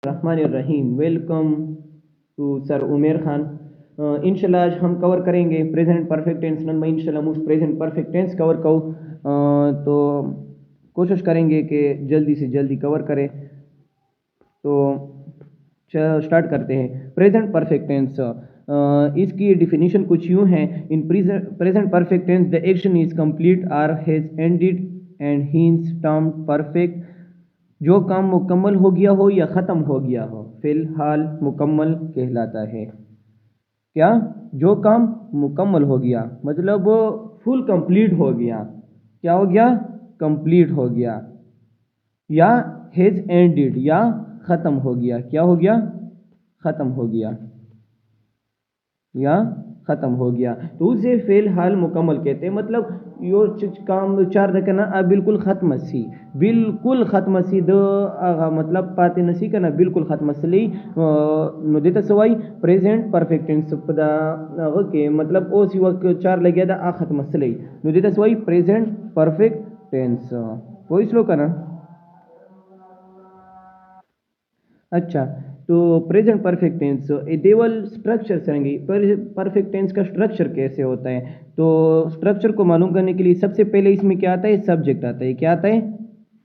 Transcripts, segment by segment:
Rahim. Welcome to sir उमेर खान। इंशाल्लाह आज हम कवर करेंगे प्रेजेंट परफेक्ट टेंस नन इंशाल्लाह मुझ प्रेजेंट परफेक्ट टेंस कवर करो। तो कोशिश करेंगे कि जल्दी से जल्दी कवर करें। तो स्टार्ट करते हैं। प्रेजेंट परफेक्ट टेंस, इसकी डिफिनीशन कुछ यूँ है। In present perfect tense the action is complete or has ended and hence term perfect. जो काम मुकम्मल हो गया हो या ख़त्म हो गया हो फिलहाल मुकम्मल कहलाता है। क्या? जो काम मुकम्मल हो गया मतलब फुल कंप्लीट हो गया। क्या हो गया? कंप्लीट हो गया। या हैज़ एंडेड या ख़त्म हो गया। क्या हो गया? ख़त्म हो गया या ख़त्म हो गया तो उसे फ़िलहाल मुकम्मल कहते हैं। मतलब यो काम चार दकना अब बिल्कुल ख़त्म सी, बिल्कुल ख़त्म सी द मतलब पाते नसी का ना बिल्कुल ख़त्म सली नो देता सवाई प्रेजेंट परफेक्ट टेंस पदा के मतलब ओ सी वक्त चार लग गया था आ ख़त्म सली नो देता सवाई प्रेजेंट परफेक्ट टेंस। कोई स्लो करना। अच्छा, तो present perfect tense table structure करेंगे। परफेक्ट टेंस का स्ट्रक्चर कैसे होता है तो स्ट्रक्चर को मालूम करने के लिए सबसे पहले इसमें क्या आता है? सब्जेक्ट आता है। क्या आता है?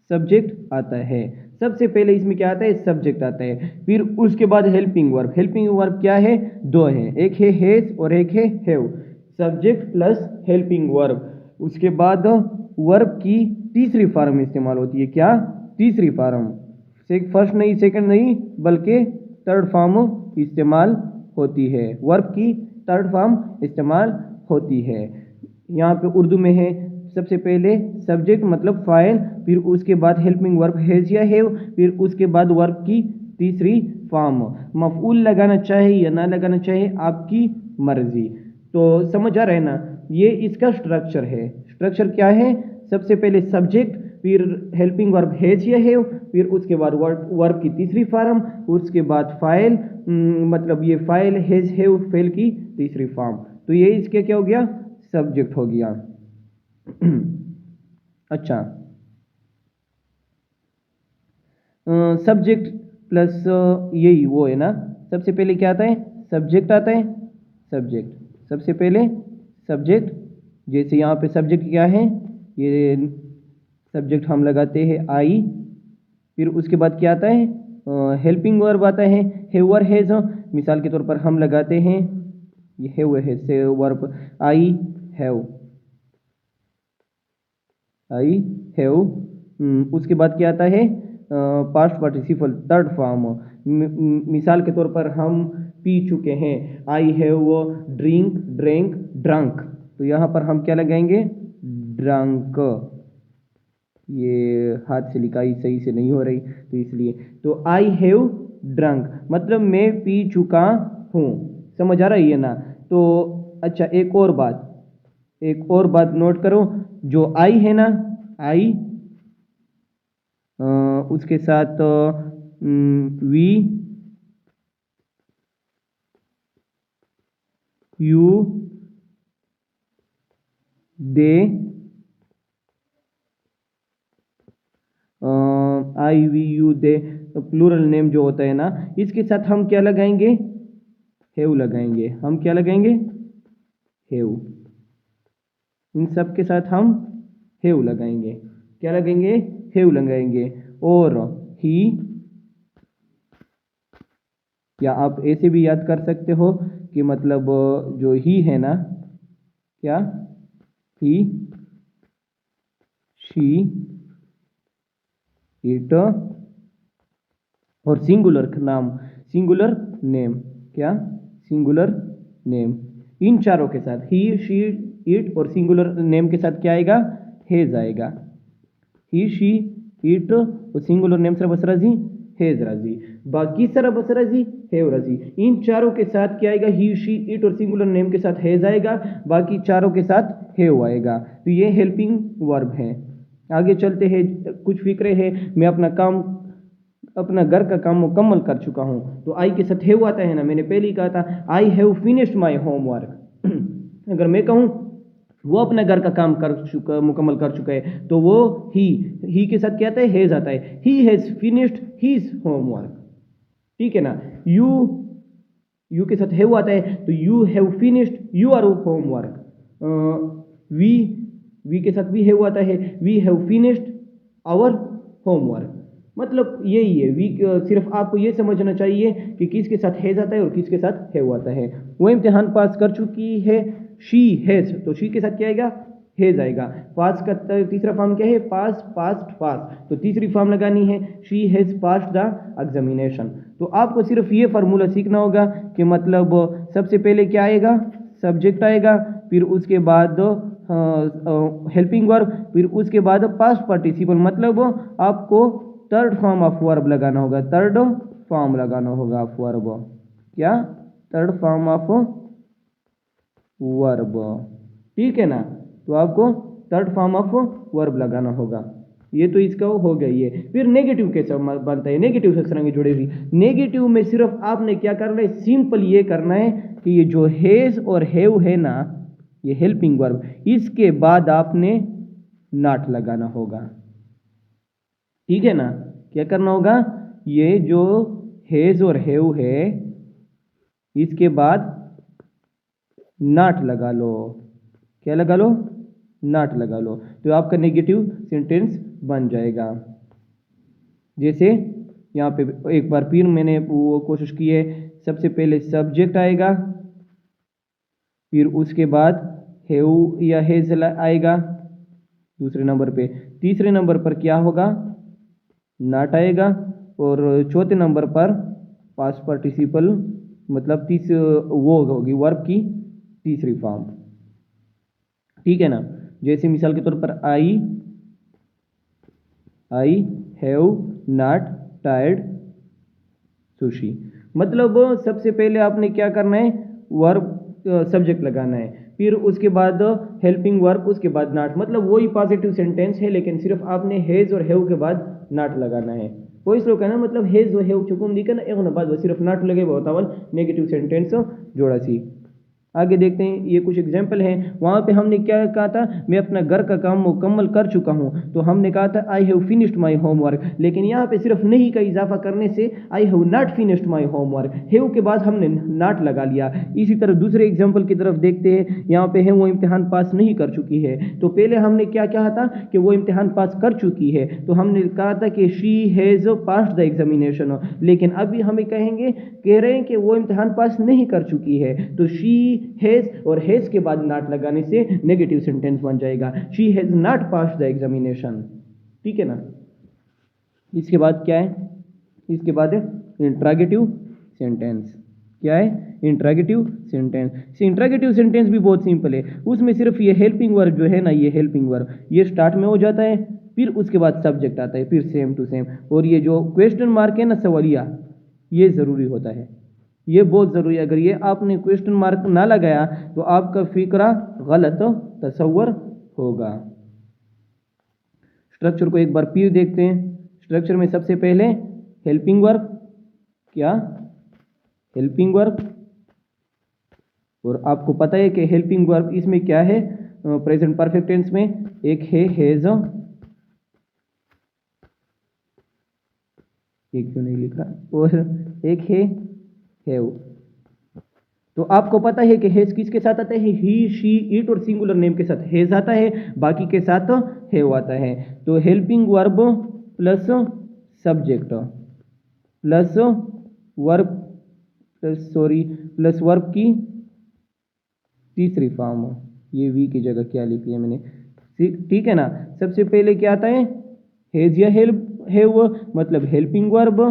सब्जेक्ट आता है। सबसे पहले इसमें क्या आता है? सब्जेक्ट आता है। फिर उसके बाद हेल्पिंग वर्ब। हेल्पिंग वर्ब क्या है? दो है, एक है हैज और एक है have. Subject plus helping verb. उसके बाद वर्ब की तीसरी फॉर्म इस्तेमाल होती है। क्या? तीसरी फॉर्म। फर्स्ट नहीं, सेकंड नहीं, बल्कि थर्ड फॉर्म इस्तेमाल होती है। वर्ब की थर्ड फॉर्म इस्तेमाल होती है। यहाँ पे उर्दू में है सबसे पहले सब्जेक्ट मतलब फाइल, फिर उसके बाद हेल्पिंग वर्ब हैज या हैव, फिर उसके बाद वर्ब की तीसरी फॉर्म। मफऊल लगाना चाहे या ना लगाना चाहे आपकी मर्जी। तो समझ आ रहा है ना? ये इसका स्ट्रक्चर है। स्ट्रक्चर क्या है? सबसे पहले सब्जेक्ट, फिर हेल्पिंग वर्ब हैज या हैव, फिर उसके बाद वर्ब की तीसरी फॉर्म, उसके बाद फाइल मतलब ये फाइल हैज हैव फेल की तीसरी फॉर्म। तो ये इसके क्या हो गया? सब्जेक्ट हो गया। अच्छा, सब्जेक्ट प्लस यही वो है ना। सबसे पहले क्या आता है? सब्जेक्ट आता है। सब्जेक्ट सबसे पहले सब्जेक्ट। जैसे यहाँ पे सब्जेक्ट क्या है? ये सब्जेक्ट हम लगाते हैं आई। फिर उसके बाद क्या आता है? हेल्पिंग वर्ब आता है हैव हैज। मिसाल के तौर पर हम लगाते हैं ये हैव हैज से verb I have. I have. उसके बाद क्या आता है? Past participle third form. मिसाल के तौर पर हम पी चुके हैं। I have drink drank drunk. तो यहाँ पर हम क्या लगाएंगे? ड्रंक। ये हाथ से लिखाई सही से नहीं हो रही तो इसलिए। तो आई हैव ड्रंक मतलब मैं पी चुका हूँ। समझ आ रही है ना? तो अच्छा, एक और बात नोट करो। जो आई है ना, आई उसके साथ we you they I we you they plural name जो होता है ना, इसके साथ हम क्या लगाएंगे? हैव लगाएंगे। हम क्या लगाएंगे? हैव। इन सब के साथ हम हैव लगाएंगे। क्या लगाएंगे? हैव लगाएंगे। और ही, या आप ऐसे भी याद कर सकते हो कि मतलब जो ही है ना, क्या? ही, शी, इट और सिंगुलर नाम, सिंगुलर नेम। क्या? Singular name. इन चारों के साथ ही, शी, इट और सिंगुलर नेम के साथ क्या आएगा? हैज आएगा। ही, शी, इट और सिंगुलर नेम सर बस राजी हैज राजी। बाकी सर बस राजी हैव राजी। इन चारों के साथ क्या आएगा? ही, शी, इट और सिंगुलर नेम के साथ हैज आएगा। बाकी चारों के साथ हैव आएगा। तो ये हेल्पिंग वर्ब है। आगे चलते हैं। कुछ फिक्रे है। मैं अपना घर का काम मुकम्मल कर चुका हूँ। तो आई के साथ हैव आता है ना, मैंने पहले ही कहा था I have finished my homework. अगर मैं कहूँ वो अपना घर का काम मुकम्मल कर चुका है तो वो ही के साथ क्या आता है? हैज आता है। He has finished his homework. ठीक है ना। यू के साथ हैव आता है तो you have finished your homework. We के साथ वी हैव आता है, we have finished our homework. मतलब यही है, वी सिर्फ आपको ये समझना चाहिए कि किसके साथ हैज आता है और किसके साथ हैव आता है। वो इम्तिहान पास कर चुकी है, शी हैज, तो शी के साथ क्या आएगा, हैज आएगा। पास का तीसरा फॉर्म क्या है, पास, पास्ट, पास, तो तीसरी फॉर्म लगानी है, she has passed the examination. तो आपको सिर्फ ये फार्मूला सीखना होगा कि मतलब सबसे पहले क्या आएगा, सब्जेक्ट आएगा, फिर उसके बाद हेल्पिंग वर्ब, फिर उसके बाद पास्ट पार्टिसिपल, मतलब आपको थर्ड फॉर्म ऑफ वर्ब लगाना होगा, थर्ड फॉर्म लगाना होगा ऑफ वर्ब, क्या, थर्ड फॉर्म ऑफ वर्ब, ठीक है ना। तो आपको थर्ड फॉर्म ऑफ वर्ब लगाना होगा। ये तो इसका हो गया ये। फिर नेगेटिव कैसे बनता है, नेगेटिव से संगे जुड़े हुई। नेगेटिव में सिर्फ आपने क्या करना है, सिंपल ये करना है कि ये जो हैज और हैव है ना, ये हेल्पिंग वर्ब, इसके बाद आपने नॉट लगाना होगा, ठीक है ना। क्या करना होगा, ये जो हैज और हैव है इसके बाद नॉट लगा लो, क्या लगा लो, नॉट लगा लो, तो आपका नेगेटिव सेंटेंस बन जाएगा। जैसे यहाँ पे एक बार फिर मैंने वो कोशिश की है, सबसे पहले सब्जेक्ट आएगा, फिर उसके बाद हैव या हैज आएगा दूसरे नंबर पे, तीसरे नंबर पर क्या होगा, नॉट आएगा, और चौथे नंबर पर पास्ट पार्टिसिपल, मतलब वो होगी वर्ब की तीसरी फॉर्म, ठीक है ना। जैसे मिसाल के तौर पर I have not tired sushi, मतलब सबसे पहले आपने क्या करना है, वर्ब सब्जेक्ट लगाना है, फिर उसके बाद हेल्पिंग वर्ब, उसके बाद नॉट, मतलब वही पॉजिटिव सेंटेंस है लेकिन सिर्फ आपने हैज और हैव के बाद नॉट लगाना है। कोई श्लोक है ना, मतलब हैज और हैव चुकुम दी ना एक बाद सिर्फ नॉट लगे बहुत नेगेटिव सेंटेंस जोड़ा सी। आगे देखते हैं, ये कुछ एग्जाम्पल हैं। वहाँ पे हमने क्या कहा था, मैं अपना घर का काम मुकम्मल कर चुका हूँ, तो हमने कहा था I have finished my homework, लेकिन यहाँ पे सिर्फ नहीं का इजाफा करने से I have not finished my homework, have के बाद हमने नॉट लगा लिया। इसी तरह दूसरे एग्जाम्पल की तरफ देखते हैं, यहाँ पे है वो इम्तिहान पास नहीं कर चुकी है, तो पहले हमने क्या कहा था कि वो इम्तिहान पास कर चुकी है, तो हमने कहा था कि she has passed the examination, लेकिन अभी हमें कह रहे हैं कि वो इम्तिहान पास नहीं कर चुकी है, तो शी हैज और हैज के बाद नॉट लगाने से नेगेटिव सेंटेंस बन जाएगा, she has not passed the examination, ठीक है ना। इसके बाद क्या है, इसके बाद है इंट्रोगेटिव सेंटेंस। क्या है, इंट्रोगेटिव सेंटेंस। इंट्रोगेटिव सेंटेंस भी बहुत सिंपल है, उसमें सिर्फ ये हेल्पिंग वर्ब जो है ना, ये हेल्पिंग वर्ब ये स्टार्ट में हो जाता है, फिर उसके बाद सब्जेक्ट आता है, फिर सेम टू सेम, और ये जो क्वेश्चन मार्क है ना, सवालिया, ये ज़रूरी होता है, ये बहुत ज़रूरी है। अगर ये आपने क्वेश्चन मार्क ना लगाया तो आपका फिक्रा गलत तस्वर होगा। स्ट्रक्चर को एक बार फिर देखते हैं। स्ट्रक्चर में सबसे पहले हेल्पिंग वर्ब, क्या, हेल्पिंग वर्ब, और आपको पता है कि हेल्पिंग वर्ब इसमें क्या है, प्रेजेंट परफेक्ट टेंस में एक है हैज, एक क्यों नहीं लिखा, और एक है हैव। तो आपको पता है कि हैज किसके साथ आता है, ही, शी, इट और सिंगुलर नेम के साथ हैज आता है, बाकी के साथ हैव आता है। तो helping verb plus subject plus verb plus verb की तीसरी फॉर्म, ये वी की जगह क्या लिख लिया मैंने, ठीक है ना। सबसे पहले क्या आता है, हैज या हैव, मतलब हेल्पिंग वर्ब,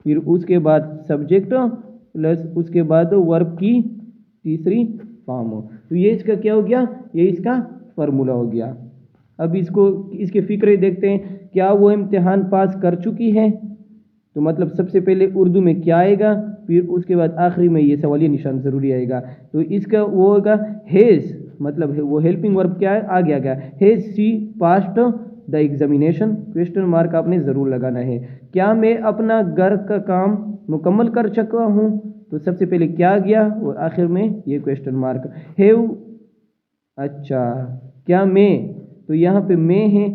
फिर उसके बाद सब्जेक्ट प्लस उसके बाद वर्ब की तीसरी फॉर्म। तो ये इसका क्या हो गया, ये इसका फार्मूला हो गया। अब इसको इसके फिक्रे देखते हैं, क्या वो इम्तिहान पास कर चुकी है, तो मतलब सबसे पहले उर्दू में क्या आएगा, फिर उसके बाद आखिरी में ये सवालिया निशान ज़रूरी आएगा। तो इसका वो होगा हैज़, मतलब वो हेल्पिंग वर्ब क्या है, आ गया has she passed the examination, question mark आपने ज़रूर लगाना है। क्या मैं अपना घर का काम मुकम्मल कर चुका हूँ, तो सबसे पहले क्या आ गया और आखिर में ये क्वेश्चन मार्क। हैव, अच्छा, क्या मैं, तो यहाँ पे मैं है,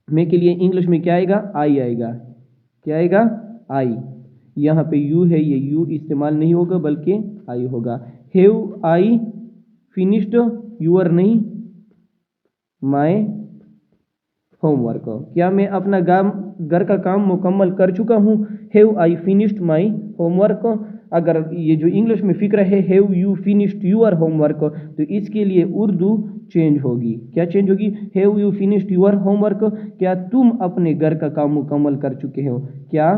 मैं के लिए इंग्लिश में क्या आएगा, आई आएगा, क्या आएगा? आई। यहाँ पे यू है, ये यू इस्तेमाल नहीं होगा बल्कि आई होगा। हैव आई फिनिश्ड यूर नहीं माय होमवर्क। क्या मैं अपना घर का काम मुकम्मल कर चुका हूँ? Have I finished my homework. अगर ये जो इंग्लिश में फिक्र है have you finished your homework, तो इसके लिए उर्दू चेंज होगी। क्या चेंज होगी? Have you finished your homework. क्या तुम अपने घर का काम मुकम्मल कर चुके हो? क्या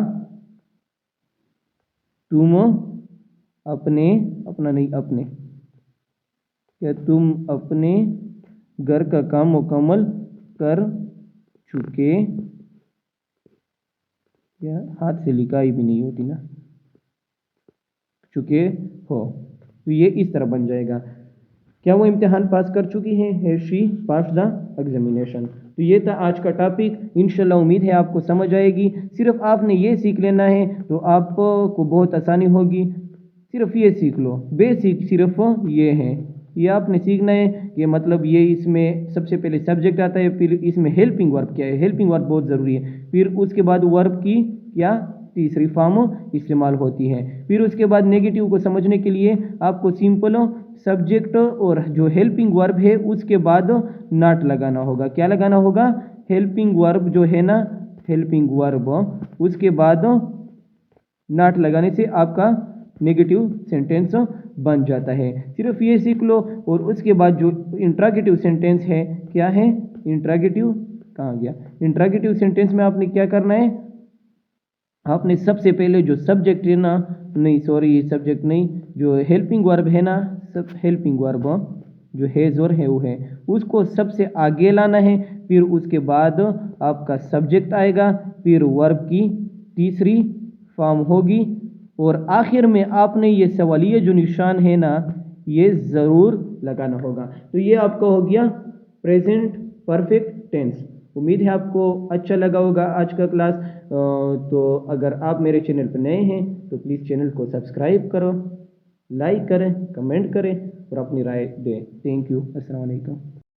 तुम अपने, अपना नहीं अपने, क्या तुम अपने घर का काम मुकम्मल कर चुके, क्या हाथ से लिखाई भी नहीं होती ना, चुके हो, तो ये इस तरह बन जाएगा। क्या वो इम्तिहान पास कर चुकी हैं? Has she pass the examination. तो ये था आज का टॉपिक। इंशाल्लाह उम्मीद है आपको समझ आएगी। सिर्फ आपने ये सीख लेना है तो आपको बहुत आसानी होगी। सिर्फ ये सीख लो, बेसिक सिर्फ ये है, ये आपने सीखना है कि मतलब ये इसमें सबसे पहले सब्जेक्ट आता है, फिर इसमें हेल्पिंग वर्ब क्या है, हेल्पिंग वर्ब बहुत ज़रूरी है, फिर उसके बाद वर्ब की क्या तीसरी फॉर्म इस्तेमाल होती है, फिर उसके बाद नेगेटिव को समझने के लिए आपको सिंपल सब्जेक्ट और जो हेल्पिंग वर्ब है उसके बाद नॉट लगाना होगा। क्या लगाना होगा? हेल्पिंग वर्ब जो है ना, हेल्पिंग वर्ब, उसके बाद नॉट लगाने से आपका नेगेटिव सेंटेंस बन जाता है। सिर्फ ये सीख लो। और उसके बाद जो इंट्रागेटिव सेंटेंस है, क्या है इंट्रागेटिव, कहाँ गया? इंट्रागेटिव सेंटेंस में आपने क्या करना है? आपने सबसे पहले जो सब्जेक्ट है ना, नहीं सॉरी सब्जेक्ट नहीं, जो हेल्पिंग वर्ब है ना, सब हेल्पिंग वर्ब जो हैज़ और हैव है उसको सबसे आगे लाना है, फिर उसके बाद आपका सब्जेक्ट आएगा, फिर वर्ब की तीसरी फॉर्म होगी, और आखिर में आपने ये सवालिया जो निशान है ना, ये ज़रूर लगाना होगा। तो ये आपका हो गया प्रेजेंट परफेक्ट टेंस। उम्मीद है आपको अच्छा लगा होगा आज का क्लास। तो अगर आप मेरे चैनल पर नए हैं तो प्लीज़ चैनल को सब्सक्राइब करो, लाइक करें, कमेंट करें और अपनी राय दें। Thank you. अस्सलाम वालेकुम।